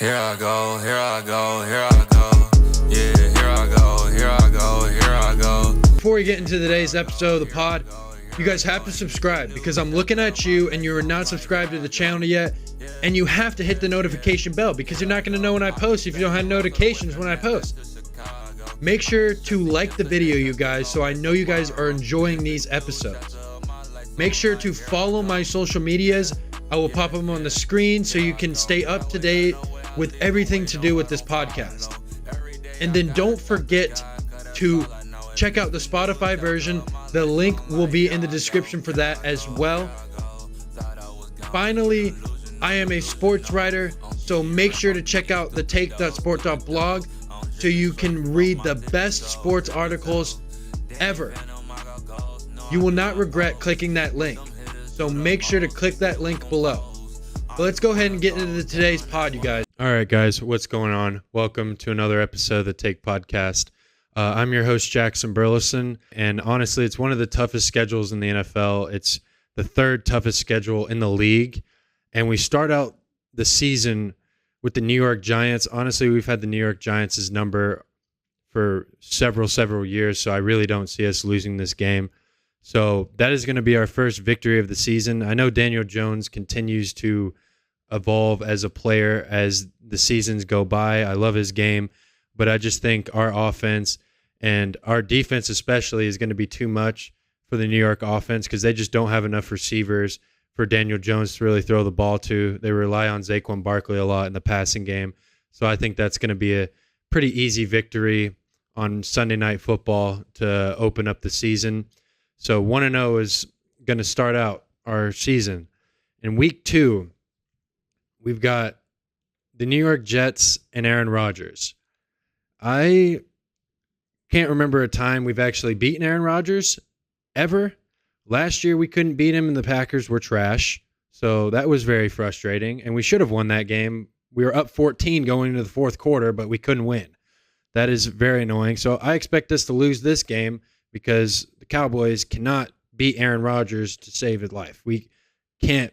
Here I go, here I go, here I go. Yeah, here I go, here I go, here I go. Before we get into today's episode of the pod, you guys have to subscribe because I'm looking at you and you're not subscribed to the channel yet, and you have to hit the notification bell because you're not going to know when I post if you don't have notifications when I post. Make sure to like the video, you guys, so I know you guys are enjoying these episodes. Make sure to follow my social medias. I will pop them on the screen so you can stay up to date with everything to do with this podcast. And then don't forget to check out the Spotify version. The link will be in the description for that as well. Finally, I am a sports writer, so make sure to check out the take.sport.blog so you can read the best sports articles ever. You will not regret clicking that link, so make sure to click that link below. But let's go ahead and get into today's pod, you guys. All right, guys, what's going on? Welcome to another episode of the Take Podcast. I'm your host, Jackson Burleson, and honestly, it's one of the toughest schedules in the NFL. It's the third toughest schedule in the league, and we start out the season with the New York Giants. Honestly, we've had the New York Giants' number for several years, so I really don't see us losing this game. So that is going to be our first victory of the season. I know Daniel Jones continues to evolve as a player as the seasons go by. I love his game, but I just think our offense and our defense especially is going to be too much for the New York offense because they just don't have enough receivers for Daniel Jones to really throw the ball to. They rely on Saquon Barkley a lot in the passing game. So I think that's going to be a pretty easy victory on Sunday Night Football to open up the season. So 1-0 is going to start out our season. In week 2, we've got the New York Jets and Aaron Rodgers. I can't remember a time we've actually beaten Aaron Rodgers ever. Last year we couldn't beat him and the Packers were trash. So that was very frustrating. And we should have won that game. We were up 14 going into the fourth quarter, but we couldn't win. That is very annoying. So I expect us to lose this game because the Cowboys cannot beat Aaron Rodgers to save his life. We can't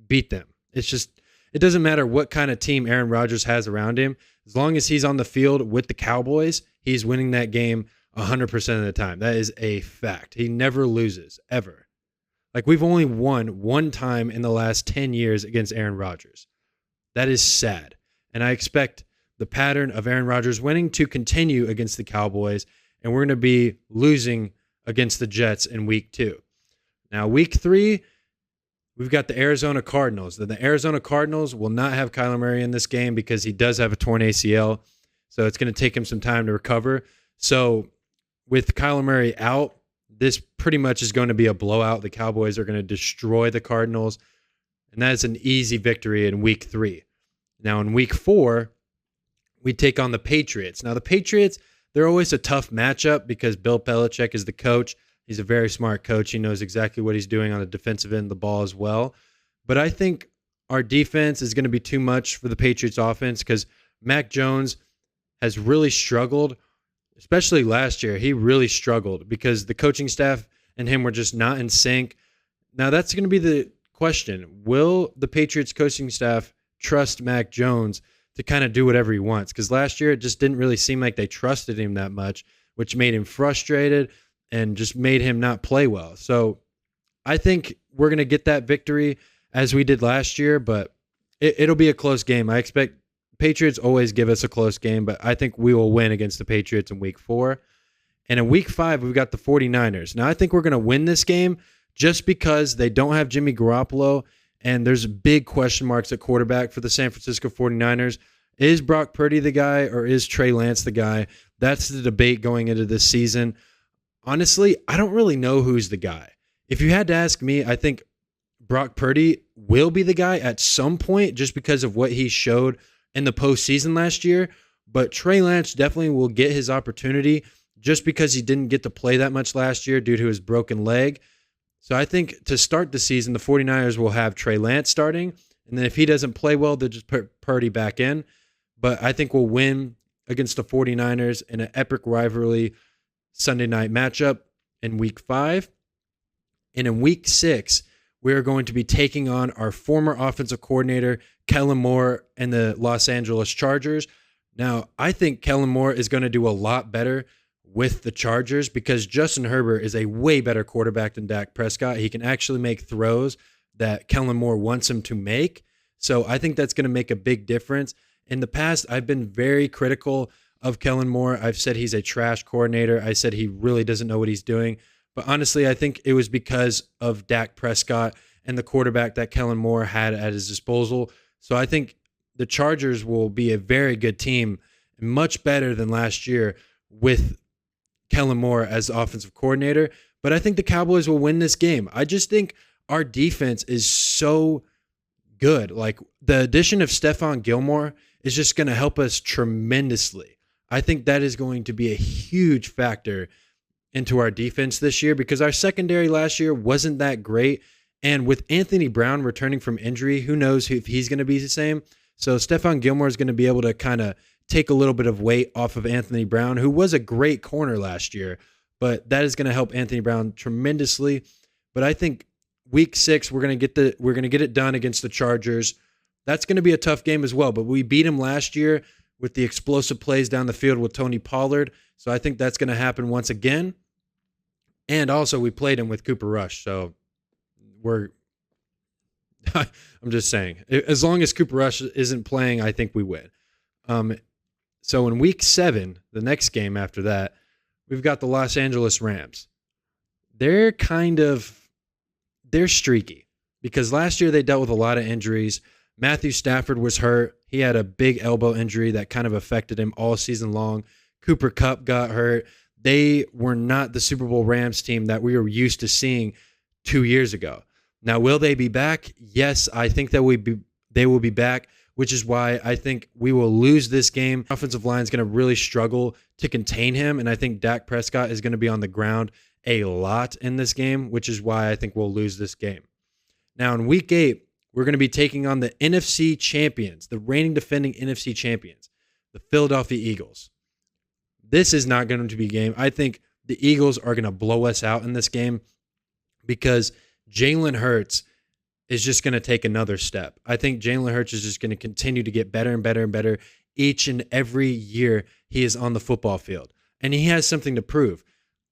beat them. It doesn't matter what kind of team Aaron Rodgers has around him. As long as he's on the field with the Cowboys, he's winning that game 100% of the time. That is a fact. He never loses, ever. Like, we've only won one time in the last 10 years against Aaron Rodgers. That is sad. And I expect the pattern of Aaron Rodgers winning to continue against the Cowboys, and we're going to be losing against the Jets in week 2. Now, week 3, we've got the Arizona Cardinals. The Arizona Cardinals will not have Kyler Murray in this game because he does have a torn ACL, so it's going to take him some time to recover. So with Kyler Murray out, this pretty much is going to be a blowout. The Cowboys are going to destroy the Cardinals, and that's an easy victory in week 3. Now, in week 4, we take on the Patriots. Now, the Patriots, they're always a tough matchup because Bill Belichick is the coach. He's a very smart coach. He knows exactly what he's doing on the defensive end of the ball as well. But I think our defense is going to be too much for the Patriots offense because Mac Jones has really struggled, especially last year. He really struggled because the coaching staff and him were just not in sync. Now, that's going to be the question. Will the Patriots coaching staff trust Mac Jones to kind of do whatever he wants? Because last year it just didn't really seem like they trusted him that much, which made him frustrated and just made him not play well. So I think we're going to get that victory as we did last year, but it'll be a close game. I expect Patriots always give us a close game, but I think we will win against the Patriots in week 4. And in week 5, we've got the 49ers. Now, I think we're going to win this game just because they don't have Jimmy Garoppolo, and there's big question marks at quarterback for the San Francisco 49ers. Is Brock Purdy the guy or is Trey Lance the guy? That's the debate going into this season. Honestly, I don't really know who's the guy. If you had to ask me, I think Brock Purdy will be the guy at some point just because of what he showed in the postseason last year. But Trey Lance definitely will get his opportunity just because he didn't get to play that much last year due to his broken leg. So I think to start the season, the 49ers will have Trey Lance starting. And then if he doesn't play well, they'll just put Purdy back in. But I think we'll win against the 49ers in an epic rivalry Sunday night matchup in week 5. And in week 6, we are going to be taking on our former offensive coordinator, Kellen Moore, and the Los Angeles Chargers. Now, I think Kellen Moore is going to do a lot better with the Chargers because Justin Herbert is a way better quarterback than Dak Prescott. He can actually make throws that Kellen Moore wants him to make. So I think that's going to make a big difference. In the past, I've been very critical of Kellen Moore. I've said he's a trash coordinator. I said he really doesn't know what he's doing. But honestly, I think it was because of Dak Prescott and the quarterback that Kellen Moore had at his disposal. So I think the Chargers will be a very good team, much better than last year with Kellen Moore as the offensive coordinator. But I think the Cowboys will win this game. I just think our defense is so good. Like the addition of Stephon Gilmore is just going to help us tremendously. I think that is going to be a huge factor into our defense this year because our secondary last year wasn't that great. And with Anthony Brown returning from injury, who knows if he's going to be the same. So Stephon Gilmore is going to be able to kind of take a little bit of weight off of Anthony Brown, who was a great corner last year, but that is going to help Anthony Brown tremendously. But I think week 6, we're going to get it done against the Chargers. That's going to be a tough game as well, but we beat him last year with the explosive plays down the field with Tony Pollard. So I think that's going to happen once again. And also we played him with Cooper Rush. So I'm just saying, as long as Cooper Rush isn't playing, I think we win. So in week 7, the next game after that, we've got the Los Angeles Rams. They're streaky because last year they dealt with a lot of injuries. Matthew Stafford was hurt. He had a big elbow injury that kind of affected him all season long. Cooper Kupp got hurt. They were not the Super Bowl Rams team that we were used to seeing 2 years ago. Now, will they be back? Yes, I think that they will be back, which is why I think we will lose this game. Offensive line is going to really struggle to contain him, and I think Dak Prescott is going to be on the ground a lot in this game, which is why I think we'll lose this game. Now, in week 8, we're going to be taking on the NFC champions, the reigning defending NFC champions, the Philadelphia Eagles. This is not going to be a game. I think the Eagles are going to blow us out in this game because Jalen Hurts is just going to take another step. I think Jalen Hurts is just going to continue to get better and better and better each and every year he is on the football field. And he has something to prove.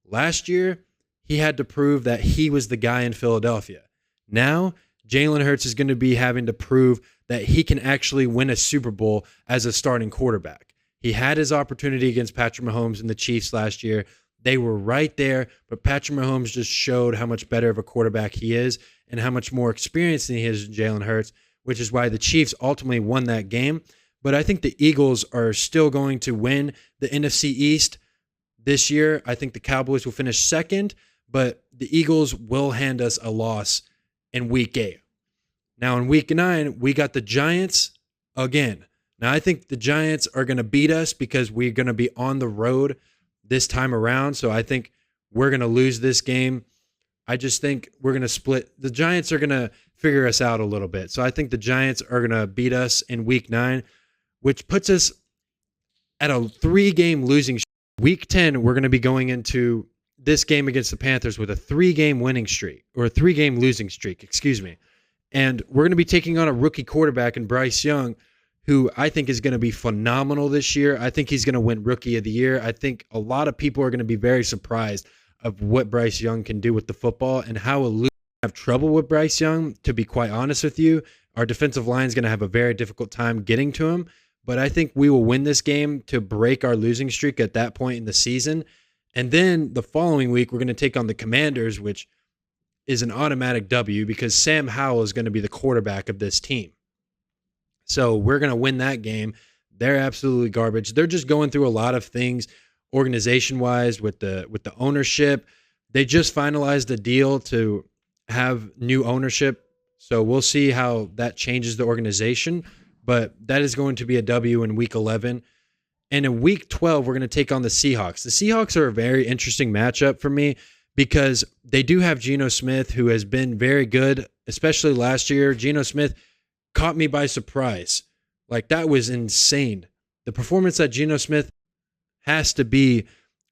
Last year, he had to prove that he was the guy in Philadelphia. Now, Jalen Hurts is going to be having to prove that he can actually win a Super Bowl as a starting quarterback. He had his opportunity against Patrick Mahomes and the Chiefs last year. They were right there, but Patrick Mahomes just showed how much better of a quarterback he is and how much more experience than he is Jalen Hurts, which is why the Chiefs ultimately won that game. But I think the Eagles are still going to win the NFC East this year. I think the Cowboys will finish second, but the Eagles will hand us a loss in week 8. Now in week 9, we got the Giants again. Now I think the Giants are going to beat us because we're going to be on the road this time around. So I think we're going to lose this game. I just think we're going to split. The Giants are going to figure us out a little bit. So I think the Giants are going to beat us in week 9, which puts us at a 3-game losing streak. Week 10, we're going to be going into this game against the Panthers with a 3-game winning streak, or a 3-game losing streak, excuse me. And we're going to be taking on a rookie quarterback in Bryce Young, who I think is going to be phenomenal this year. I think he's going to win Rookie of the Year. I think a lot of people are going to be very surprised of what Bryce Young can do with the football and how we have trouble with Bryce Young, to be quite honest with you. Our defensive line is going to have a very difficult time getting to him, but I think we will win this game to break our losing streak at that point in the season. And then the following week, we're going to take on the Commanders, which is an automatic W because Sam Howell is going to be the quarterback of this team. So we're going to win that game. They're absolutely garbage. They're just going through a lot of things organization-wise with the ownership. They just finalized a deal to have new ownership. So we'll see how that changes the organization. But that is going to be a W in week 11. And in week 12, we're going to take on the Seahawks. The Seahawks are a very interesting matchup for me because they do have Geno Smith, who has been very good, especially last year. Geno Smith caught me by surprise. Like, that was insane. The performance that Geno Smith has to be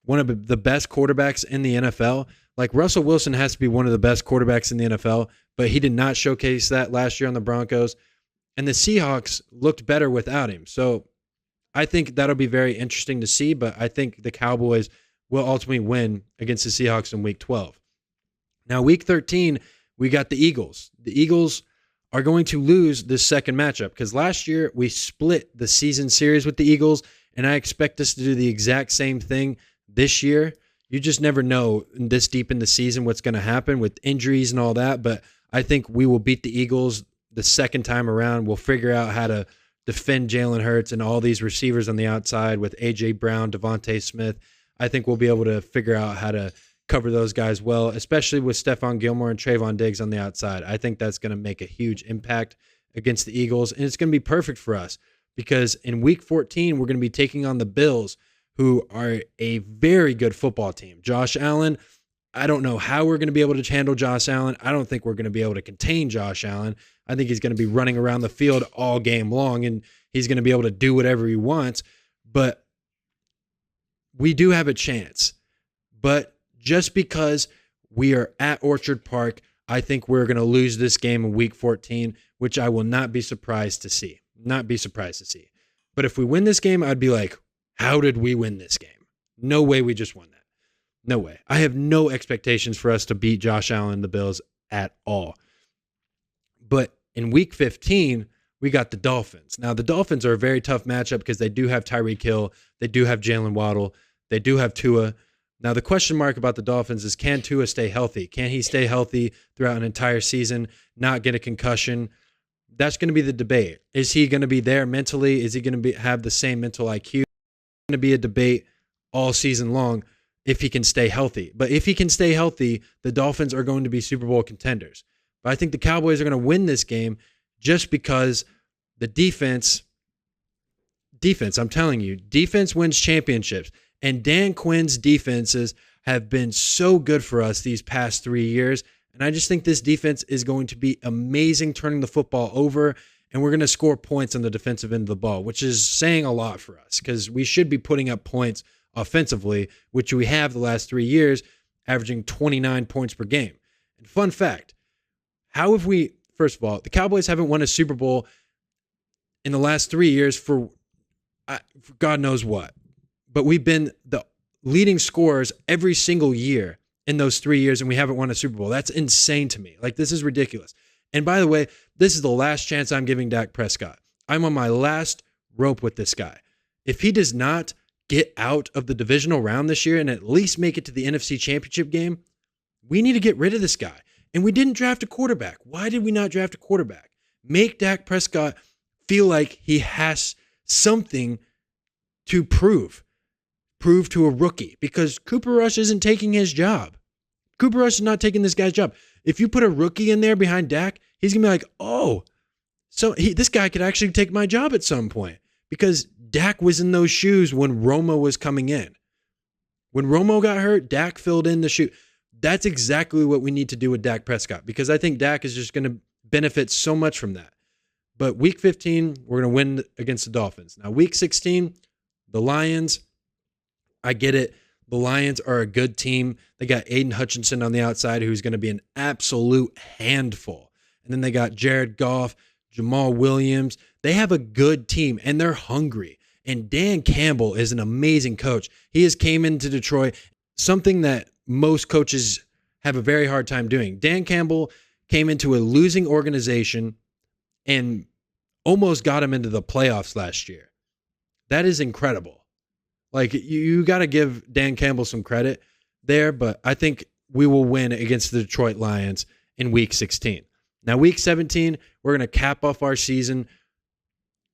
one of the best quarterbacks in the NFL. Like, Russell Wilson has to be one of the best quarterbacks in the NFL, but he did not showcase that last year on the Broncos. And the Seahawks looked better without him. So I think that'll be very interesting to see, but I think the Cowboys will ultimately win against the Seahawks in Week 12. Now, Week 13, we got the Eagles. The Eagles are going to lose this second matchup because last year we split the season series with the Eagles, and I expect us to do the exact same thing this year. You just never know this deep in the season what's going to happen with injuries and all that, but I think we will beat the Eagles the second time around. We'll figure out how to defend Jalen Hurts and all these receivers on the outside with A.J. Brown, Devontae Smith. I think we'll be able to figure out how to cover those guys well, especially with Stephon Gilmore and Trayvon Diggs on the outside. I think that's going to make a huge impact against the Eagles, and it's going to be perfect for us because in Week 14, we're going to be taking on the Bills, who are a very good football team. Josh Allen, I don't know how we're going to be able to handle Josh Allen. I don't think we're going to be able to contain Josh Allen. I think he's going to be running around the field all game long, and he's going to be able to do whatever he wants. But we do have a chance. But just because we are at Orchard Park, I think we're going to lose this game in Week 14, which I will not be surprised to see. Not be surprised to see. But if we win this game, I'd be like, how did we win this game? No way we just won that. No way. I have no expectations for us to beat Josh Allen and the Bills at all. But in Week 15, we got the Dolphins. Now, the Dolphins are a very tough matchup because they do have Tyreek Hill. They do have Jalen Waddle. They do have Tua. Now, the question mark about the Dolphins is, can Tua stay healthy? Can he stay healthy throughout an entire season, not get a concussion? That's going to be the debate. Is he going to be there mentally? Is he going to have the same mental IQ? It's going to be a debate all season long if he can stay healthy. But if he can stay healthy, the Dolphins are going to be Super Bowl contenders. But I think the Cowboys are going to win this game just because the defense, I'm telling you, defense wins championships. And Dan Quinn's defenses have been so good for us these past 3 years. And I just think this defense is going to be amazing turning the football over. And we're going to score points on the defensive end of the ball, which is saying a lot for us because we should be putting up points offensively, which we have the last 3 years, averaging 29 points per game. And fun fact, how have we, first of all, the Cowboys haven't won a Super Bowl in the last 3 years for God knows what. But we've been the leading scorers every single year in those 3 years, and we haven't won a Super Bowl. That's insane to me. Like, this is ridiculous. And by the way, this is the last chance I'm giving Dak Prescott. I'm on my last rope with this guy. If he does not get out of the divisional round this year and at least make it to the NFC Championship game, we need to get rid of this guy. And we didn't draft a quarterback. Why did we not draft a quarterback? Make Dak Prescott feel like he has something to prove to a rookie, because Cooper Rush isn't taking his job. Cooper Rush is not taking this guy's job. If you put a rookie in there behind Dak, he's going to be like, oh, so this guy could actually take my job at some point, because Dak was in those shoes when Romo was coming in. When Romo got hurt, Dak filled in the shoe. That's exactly what we need to do with Dak Prescott, because I think Dak is just going to benefit so much from that. But Week 15, we're going to win against the Dolphins. Now, Week 16, the Lions, I get it. The Lions are a good team. They got Aiden Hutchinson on the outside, who's going to be an absolute handful. And then they got Jared Goff, Jamal Williams. They have a good team, and they're hungry. And Dan Campbell is an amazing coach. He has came into Detroit, something that most coaches have a very hard time doing. Dan Campbell came into a losing organization and almost got him into the playoffs last year. That is incredible. Like, you got to give Dan Campbell some credit there, but I think we will win against the Detroit Lions in Week 16. Now, Week 17, we're going to cap off our season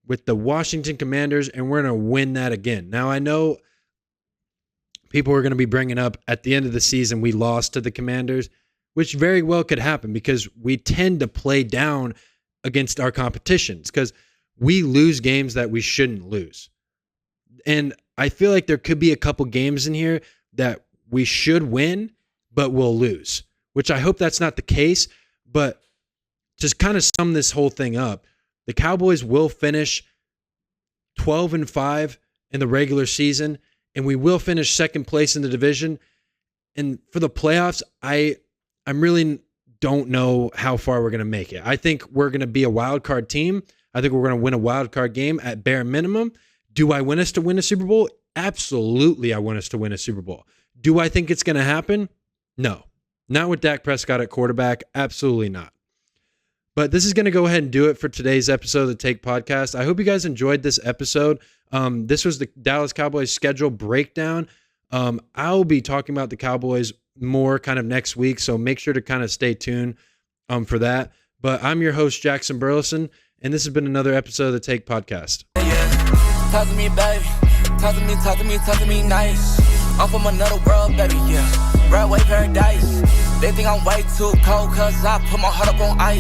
with the Washington Commanders, and we're going to win that again. Now, I know people are going to be bringing up at the end of the season we lost to the Commanders, which very well could happen because we tend to play down against our competitions because we lose games that we shouldn't lose. And I feel like there could be a couple games in here that we should win, but we'll lose, which I hope that's not the case. But to kind of sum this whole thing up, the Cowboys will finish 12-5 in the regular season, and we will finish second place in the division. And for the playoffs, I'm really don't know how far we're going to make it. I think we're going to be a wild card team. I think we're going to win a wild card game at bare minimum. Do I want us to win a Super Bowl? Absolutely, I want us to win a Super Bowl. Do I think it's going to happen? No. Not with Dak Prescott at quarterback. Absolutely not. But this is going to go ahead and do it for today's episode of the Take Podcast. I hope you guys enjoyed this episode. This was the Dallas Cowboys schedule breakdown. I'll be talking about the Cowboys more kind of next week, so make sure to kind of stay tuned for that. But I'm your host, Jackson Burleson, and this has been another episode of the Take Podcast. Yeah. Talk to me, baby. Talk to me nice. I'm from another world, baby, yeah. Broadway paradise. They think I'm way too cold, cause I put my heart up on ice.